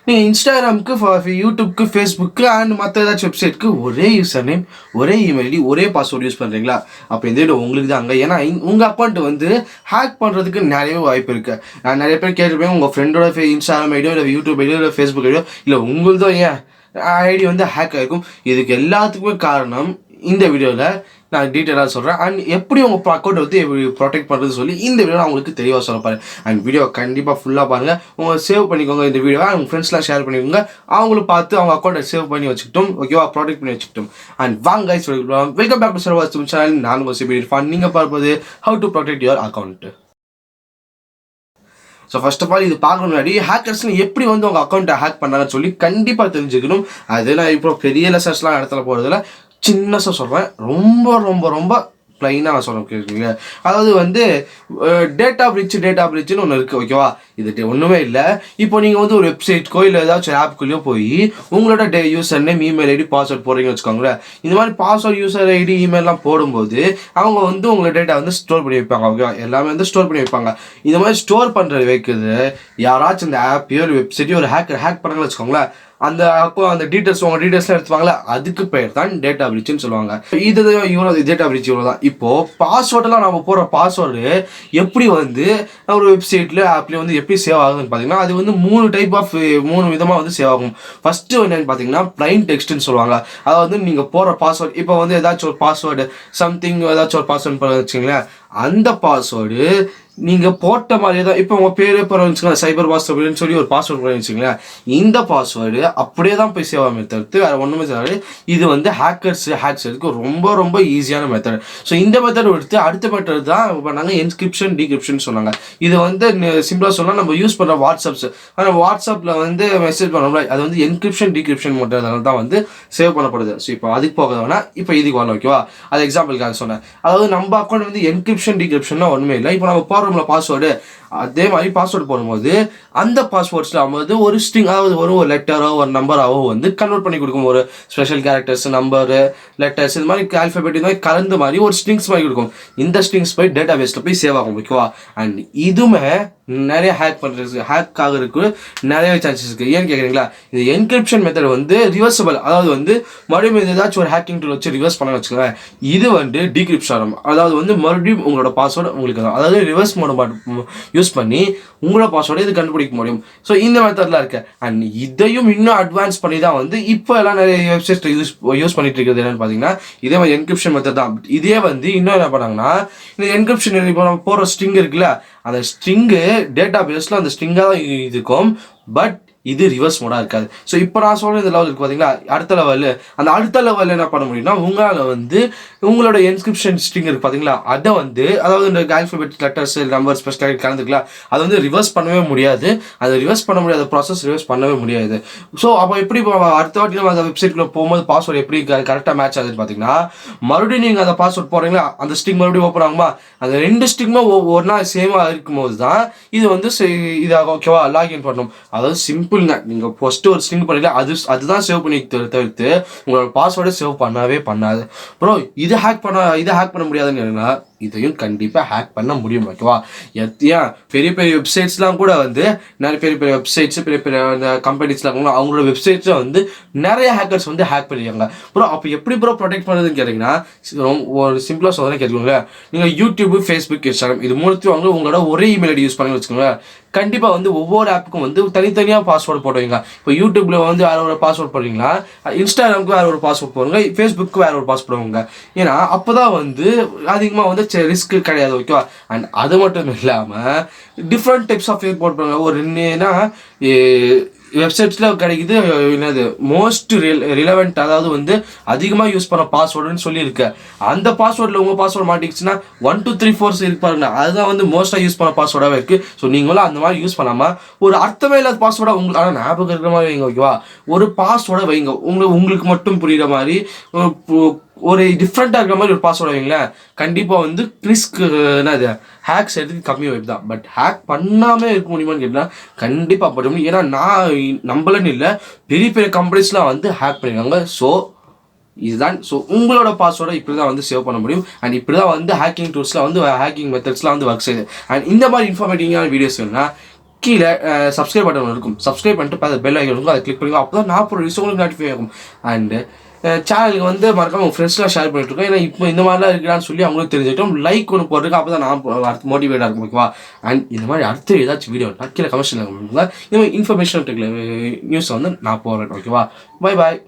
நீங்கள் இன்ஸ்டாகிராமுக்கு, யூடியூப்க்கு, Facebook and மற்ற ஏதாச்சும் வெப்சைட்க்கு ஒரே யூசர் நேம், ஒரே இமெயில் ஐடி, ஒரே பாஸ்வேர்டு யூஸ் பண்ணுறீங்களா? அப்போ இந்த வீடியோ உங்களுக்கு தான். ஏன்னா உங்கள் அக்கௌண்ட் வந்து ஹேக் பண்ணுறதுக்கு நிறையவே வாய்ப்பு இருக்குது. நான் நிறைய பேர் கேட்டிருப்பேன், உங்கள் ஃப்ரெண்டோட இன்ஸ்டாகிராம் ஐடியோ இல்லை யூடியூப் ஐடியோ இல்லை ஃபேஸ்புக் ஐடியோ இல்லை உங்களுதோ ஏன் ஐடி வந்து ஹேக் ஆகிருக்கும். இதுக்கு எல்லாத்துக்குமே காரணம் இந்த வீடியோவில் நான் டீட்டெயிலாக சொல்கிறேன். அண்ட் எப்படி உங்கள் அக்கௌண்ட் வந்து எப்படி ப்ரொடெக்ட் பண்ணுறது சொல்லி இந்த வீடியோ நான் உங்களுக்கு தெளிவாக சொல்ல பாருங்கள். அண்ட் வீடியோ கண்டிப்பாக ஃபுல்லாக பாருங்கள். உங்கள் சேவ் பண்ணிக்கோங்க இந்த வீடியோவை. உங்கள் ஃப்ரெண்ட்ஸ்லாம் ஷேர் பண்ணிக்கோங்க. அவங்களும் பார்த்து அவங்க அக்கௌண்ட்டை சேவ் பண்ணி வச்சுக்கிட்டோம். ஓகேவா, ப்ரொடெக்ட் பண்ணி வச்சுக்கிட்டோம். அண்ட் வாங்க சொல்லிக்கலாம். வெல்கம் பேக் டு சர்வாஸ் சேனல். நான் உங்கள் சிபி இர்ஃபான். நீங்கள் பார்ப்பது how to protect your account. So first of all இது பார்க்க முன்னாடி ஹேக்கர்ஸ்னு எப்படி வந்து உங்கள் அக்கௌண்ட்டை ஹேக் பண்ணாங்கன்னு சொல்லி கண்டிப்பாக தெரிஞ்சுக்கணும். அது நான் இப்போ பெரிய லெசன்ஸ்லாம் இடத்துல போகிறதுல சின்னஸாக சொல்கிறேன். ரொம்ப ரொம்ப ரொம்ப ப்ளைனாக நான் சொல்ல கேட்குறீங்க. அதாவது வந்து டேட்டா பிரீச்சுன்னு ஒன்று இருக்குது. ஓகேவா, இது ஒன்றுமே இல்லை. இப்போ நீங்கள் வந்து ஒரு வெப்சைட்க்கோ இல்லை ஏதாச்சும் ஆப்புக்குள்ளேயோ போய் உங்களோட user name, email ID, password போடுறீங்கன்னு வச்சுக்கோங்களேன். இந்த மாதிரி பாஸ்வேர்ட், யூசர் ஐடி, இமெயிலாம் போடும்போது அவங்க வந்து உங்களோட டேட்டா வந்து ஸ்டோர் பண்ணி வைப்பாங்க. ஓகேவா, எல்லாமே வந்து ஸ்டோர் பண்ணி வைப்பாங்க. இந்த மாதிரி ஸ்டோர் பண்ணுறது வைக்கிறது யாராச்சும் இந்த ஆப்பையோ ஒரு வெப்சைட்டையோ ஒரு ஹேக் பண்ணாங்கன்னு வச்சுக்கோங்களேன். அந்த டீட்டெயில்ஸ் உங்கள் டீட்டெயில்ஸ்லாம் எடுத்துவாங்களா, அதுக்கு பேர் தான் டேட்டா பிரீச்னு சொல்லுவாங்க. இது இவ்வளோ டேட்டா பிரீச் இவ்வளோ தான். இப்போது பாஸ்வேர்டெல்லாம் நம்ம போடுற பாஸ்வேர்டு எப்படி வந்து ஒரு வெப்சைட்டில் ஆப்லேயே வந்து எப்படி சேவ் ஆகுதுன்னு பார்த்தீங்கன்னா, அது வந்து மூணு விதமாக வந்து சேவ் ஆகும். ஃபஸ்ட்டு என்னென்னு பார்த்தீங்கன்னா ப்ளைன் டெக்ஸ்ட்னு சொல்லுவாங்க. அதாவது நீங்கள் போடுற பாஸ்வேர்டு, இப்போ வந்து ஏதாச்சும் ஒரு பாஸ்வேர்டு சம்திங் ஏதாச்சும் ஒரு பாஸ்வேர்டு வச்சுங்களேன், அந்த பாஸ்வேர்டு நீங்கள் போட்ட மாதிரியே தான். இப்போ உங்கள் பேரே வச்சுக்கோங்க, சைபர் பாஸ்வேர்டுன்னு சொல்லி ஒரு பாஸ்வேர்டு பண்ணி வச்சுங்களேன். இந்த பாஸ்வேர்டு அப்படியே தான் போய் சேவ் ஆகும் மெத்தட், வேறு ஒன்றுமே செய்யாது. இது வந்து ஹேக்ஸருக்கு ரொம்ப ரொம்ப ஈஸியான மெத்தட். ஸோ இந்த மெத்தட் எடுத்து அடுத்த மெத்தட் தான் பண்ணாங்க என்கிரிப்ஷன் டீக்ரிப்ஷன் சொன்னாங்க. இது வந்து சிம்பிளாக சொன்னால் நம்ம யூஸ் பண்ணுற நம்ம வாட்ஸ்அப்பில் வந்து மெசேஜ் பண்ணோம்ல, அது வந்து என்கிரிப்ஷன் டீக்ரிப்ஷன் மெத்தட் தான் வந்து சேவ் பண்ணப்படுது. ஸோ இப்போ அதுக்கு போக வேணா, இப்போ இதுக்கு வரலாம். ஓகேவா, அது எக்ஸாம்பிளுக்காக சொன்னேன். அதாவது நம்ம அக்கௌண்ட் வந்து என்கிரிப்ஷன் டீக்ரிப்ஷன்னா ஒன்றுமே இல்லை. இப்போ நம்ம போடுறோம்ல பாஸ்வேர்டு, அதே மாதிரி பாஸ்வேர்டு போடும்போது அந்த பாஸ்வேர்ட்ஸில் வந்து ஒரு ஸ்ட்ரிங், அதாவது ஒரு லெட்டரோ ஒரு நம்பராவோ வந்து கன்வெர்ட் பண்ணி கொடுக்கும். ஒரு ஸ்பெஷல் கேரக்டர்ஸ், நம்பரு, லெட்டர்ஸ், இந்த மாதிரி ஆல்ஃபபெட் இந்த மாதிரி கலந்து மாதிரி ஒரு ஸ்ட்ரிங்ஸ் மாதிரி கொடுக்கும். இந்த ஸ்ட்ரிங்ஸ் போய் டேட்டா பேஸில் போய் சேவ் ஆகும். ஓகேவா, அண்ட் இதுவுமே நிறைய ஹேக் ஆகிறதுக்கு நிறைய சான்சஸ் இருக்குது. ஏன்னு கேட்குறீங்களா, இந்த என்கிரிப்ஷன் மெத்தட் வந்து ரிவர்சபிள். அதாவது வந்து மறுபடியும் ஏதாச்சும் ஒரு ஹேக்கிங் டூல் வச்சு ரிவர்ஸ் பண்ண வச்சுக்கோங்க. இது வந்து டீக்ரிப்ஷன், அதாவது வந்து மறுபடியும் உங்களோட பாஸ்வேர்டு உங்களுக்கு தான், அதாவது ரிவர்ஸ் மோட் யூஸ் பண்ணி உங்களோட பாஸ்வேர்டை இது கண்டுபிடிக்க முடியும். ஸோ இந்த மெத்தட்லாம் இருக்குது. அண்ட் இதையும் இன்னும் அட்வான்ஸ் பண்ணி தான் வந்து இப்போ எல்லாம் நிறைய வெப்சைட் யூஸ் பண்ணிட்டு இருக்கிறது. என்னென்னு பார்த்தீங்கன்னா, இதே மாதிரி என்கிரிப்ஷன் மெத்தட் தான். இதே வந்து இன்னும் என்ன பண்ணாங்கன்னா, இந்த என்கிரிப்ஷன் இப்போ நம்ம போகிற ஸ்ட்ரிங் இருக்குல்ல, அந்த ஸ்ட்ரிங்கு டேட்டா பேஸில் அந்த ஸ்ட்ரிங்காக தான் இருக்கும். பட் இது ரிவர்ஸ் மோடாக இருக்காது. ஸோ இப்போ நான் சொல்கிற இந்த லெவல் இருக்குது பார்த்தீங்களா, அடுத்த லெவலில் என்ன பண்ண முடியும்னா, உங்களால் வந்து உங்களோட என்கிரிப்ஷன் ஸ்ட்ரிங் இருக்குது பார்த்தீங்களா, அதை வந்து அதாவது இந்த ஆல்ஃபபெட், லெட்டர்ஸ், நம்பர், ஸ்பெஷல் கலந்துக்கலாம், அதை வந்து ரிவர்ஸ் பண்ணவே முடியாது. அதை ரிவர்ஸ் பண்ண முடியாத ப்ராசஸ் ரிவர்ஸ் பண்ணவே முடியாது. ஸோ அப்போ எப்படி அடுத்த வாட்டி நம்ம அந்த வெப்சைட்குள்ளே போகும்போது பாஸ்வேர்டு எப்படி கரெக்டாக மேட்ச் ஆகுதுன்னு பார்த்தீங்கன்னா, மறுபடியும் நீங்கள் அந்த பாஸ்வேர்ட் போடுறீங்களா, அந்த ஸ்ட்ரிங் மறுபடியும் ஓப்பன் ஆகுமா, அந்த ரெண்டு ஸ்ட்ரிங்குமே ஒவ்வொன்றா சேமாக இருக்கும்போது தான் இது வந்து இதாக ஓகேவா லாகின் பண்ணணும். அதாவது சிம்பிள்ங்க, நீங்கள் ஃபஸ்ட்டு ஒரு ஸ்ட்ரிங் பண்ணிடல, அதுதான் சேவ் பண்ணி தவிர்த்து உங்களோட பாஸ்வேர்டை சேவ் பண்ணாது. ப்ரோ இது ஹேக் பண்ண முடியாதுன்னு, இதையும் கண்டிப்பாக ஹேக் பண்ண முடியும். ஓகேவா, ஏன் பெரிய பெரிய வெப்சைட்ஸ்லாம் கூட வந்து நிறைய பெரிய வெப்சைட்ஸ், பெரிய கம்பெனிஸ்லாம் இருக்காங்க, அவங்களோட வெப்சைட்ஸை வந்து நிறைய ஹேக்கர்ஸ் வந்து ஹேக் பண்ணியிருக்காங்க. ப்ரோ அப்போ எப்படி ப்ரொடெக்ட் பண்ணுறதுன்னு கேட்டிங்கன்னா, ஒரு சிம்பிளாக சொல்கிறேன் கேட்டுக்கோங்க. நீங்கள் யூடியூப், ஃபேஸ்புக், இன்ஸ்டாகிராம் இது மூணுத்தையும் வந்து உங்களோட ஒரே இமெயில் ஐடி யூஸ் பண்ணி வச்சுக்கோங்க. கண்டிப்பாக வந்து ஒவ்வொரு ஆப்புக்கும் வந்து தனித்தனியாக பாஸ்வேர்டு போடுவீங்க. இப்போ யூடியூப்பில் வந்து வேறு ஒரு பாஸ்வேர்ட் போடுறீங்களா, இன்ஸ்டாகிராமுக்கு வேறு ஒரு பாஸ்வேர்ட் போடுங்க, ஃபேஸ்புக்கு வேறு ஒரு பாஸ்வேர்ட் போடுவாங்க. ஏன்னா அப்போ தான் வந்து அதிகமாக வந்து ரிஸ்க் கிடையாது. ஓகேவா, அண்ட் அது மட்டும் இல்லாமல் டிஃப்ரெண்ட் டைப்ஸ் ஆஃப் போட் பண்ணுவாங்க. ஒரு என்னன்னா வெப்சைட்ஸில் கிடைக்குது என்னது மோஸ்ட் ரிலவெண்ட், அதாவது வந்து அதிகமாக யூஸ் பண்ண பாஸ்வேர்டுன்னு சொல்லியிருக்கேன். அந்த பாஸ்வேர்டில் உங்கள் பாஸ்வேர்டு மாட்டிக்கிச்சுன்னா 1 2 3 4 இருப்பாருங்க, அதுதான் வந்து மோஸ்ட்டாக யூஸ் பண்ண பாஸ்வேர்டாகவே இருக்குது. ஸோ நீங்களும் அந்த மாதிரி யூஸ் பண்ணாமல் ஒரு அர்த்தமே இல்லாத பாஸ்வேர்டாக உங்களுக்கு ஆனால் ஞாபகம் இருக்கிற மாதிரி வைங்க. ஓகேவா, ஒரு பாஸ்வேர்டை வைங்க, உங்களுக்கு மட்டும் புரிகிற மாதிரி ஒரு டிஃப்ரெண்ட்டாக இருக்கிற மாதிரி ஒரு பாஸ்வேர்டு வைங்களேன். கண்டிப்பாக வந்து ரிஸ்க் என்னது ஹேக்ஸ் எடுத்து கம்மியாக வைப்பு தான். பட் ஹேக் பண்ணாமல் இருக்க முடியுமான்னு கேட்டால் கண்டிப்பாக பண்ண முடியும். ஏன்னா நான் நம்பலன்னு இல்லை, பெரிய கம்பெனிஸ்லாம் வந்து ஹேக் பண்ணியிருக்காங்க. ஸோ இதுதான். ஸோ உங்களோட பாஸ்வேர்டை இப்படி தான் வந்து சேவ் பண்ண முடியும். அண்ட் இப்படி தான் வந்து ஹேக்கிங் டூல்ஸ்லாம் வந்து ஹேக்கிங் மெத்தட்ஸ்லாம் வந்து ஒர்க் செய்யுது. அண்ட் இந்த மாதிரி இன்ஃபார்மேட்டிவான வீடியோஸ் வேணும்னா கீழே சப்ஸ்கிரைப் பட்டன் இருக்கும், சப்ஸ்கிரைப் பண்ணிட்டு பெல் ஐக்கன் இருக்கும், அதை கிளிக் பண்ணிக்கலாம். அப்போ தான் நான் போகிற வீடியோஸ் உங்களுக்கு நோட்டிஃபை ஆகும். அண்டு சேனலுக்கு வந்து மறக்காம உங்கள் ஃப்ரெண்ட்ஸ்லாம் ஷேர் பண்ணிட்டுருக்கோம். ஏன்னா இப்போ இந்த மாதிரிலாம் இருக்கிறான்னு சொல்லி அவங்களும் தெரிஞ்சுக்கிட்டோம். லைக் ஒன்று போட்டிருக்கு, அப்போ தான் நான் அடுத்து மோட்டிவேட்டாக இருக்கும், ஓகேவா? அண்ட் இந்த மாதிரி அடுத்து ஏதாச்சும் வீடியோ கீழே கமெண்ட்ஸில் இந்த மாதிரி இன்ஃபர்மேஷன் நியூஸை வந்து நான் போடுறேன், ஓகேவா? Bye bye.